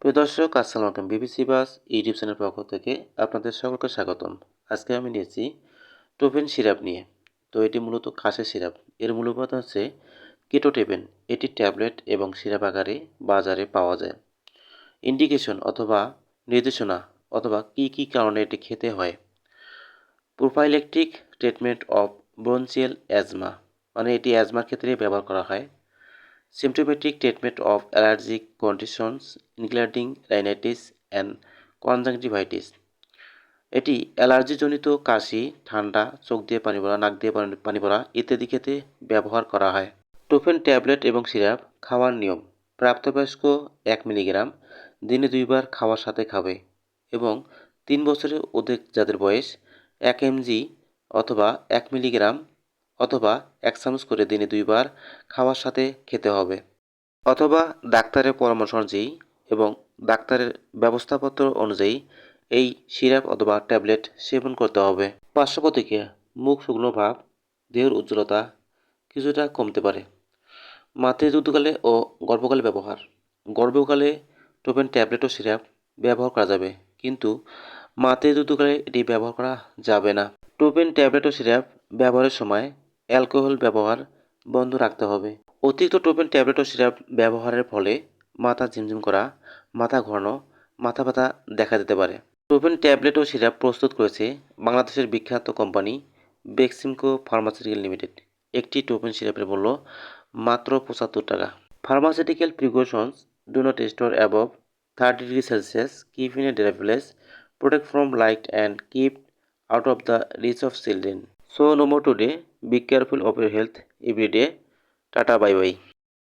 প্রিয় দর্শক, আসসালামু আলাইকুম। বিবিসি বাস ইউটিউব চ্যানেল পক্ষ থেকে আপনাদের সকলকে স্বাগতম। আজকে আমি নিয়েছি টোপেন সিরাপ নিয়ে। তো এটি মূলত কাশির সিরাপ। এর মূল উপাদান হচ্ছে কেটোটেপেন। এটি ট্যাবলেট এবং সিরাপ আকারে বাজারে পাওয়া যায়। ইন্ডিকেশন অথবা নির্দেশনা অথবা কী কারণে এটি খেতে হয়। প্রোফাইলেকটিক ট্রিটমেন্ট অফ ব্রনচিয়াল অ্যাজমা, মানে এটি অ্যাজমার ক্ষেত্রে ব্যবহার করা হয়। Symptomatic treatment of allergic conditions including rhinitis and conjunctivitis. এটি অ্যালার্জিজনিত কাশি, ঠান্ডা, চোখ দিয়ে পানি পড়া, নাক দিয়ে পানি পড়া ইত্যাদি ক্ষেত্রে ব্যবহার করা হয়। টোফেন ট্যাবলেট এবং সিরাপ খাওয়ার নিয়ম: প্রাপ্তবয়স্ক 1 মিলিগ্রাম দিনে 2 বার খাওয়ার সাথে খাবে এবং 3 বছরের অধিক যাদের বয়স 1 mg অথবা 1 মিলিগ্রাম অথবা 1 চামচ করে দিনে 2 বার খাওয়ার সাথে খেতে হবে, অথবা ডাক্তারের পরামর্শ অনুযায়ী এবং ডাক্তারের ব্যবস্থাপত্র অনুযায়ী এই সিরাপ অথবা ট্যাবলেট সেবন করতে হবে। পার্শ্ব প্রতিক্রিয়া: মুখ শুকনো ভাব, দেহের উজ্জ্বলতা কিছুটা কমতে পারে। মাতৃদুগ্ধকালে ও গর্ভকালে ব্যবহার: গর্ভকালে টোপেন ট্যাবলেট ও সিরাপ ব্যবহার করা যাবে, কিন্তু মাতৃদুগ্ধকালে এটি ব্যবহার করা যাবে না। টোপেন ট্যাবলেট ও সিরাপ ব্যবহারের সময় অ্যালকোহল ব্যবহার বন্ধ রাখতে হবে। অতিরিক্ত টোপেন ট্যাবলেট ও সিরাপ ব্যবহারের ফলে মাথা ঝিমঝিম করা, মাথা ঘোরানো, মাথা ব্যথা দেখা দিতে পারে। টোপেন ট্যাবলেট ও সিরাপ প্রস্তুত করেছে বাংলাদেশের বিখ্যাত কোম্পানি বেক্সিমকো ফার্মাসিউটিক্যাল লিমিটেড। একটি টোপেন সিরাপের মূল্য মাত্র 75 টাকা। Pharmaceutical precautions: do not store above 30 degree Celsius, keep in a dry place, protect from light and keep out of the reach of children. So no more today. Be careful of your health every day. Tata, bye bye.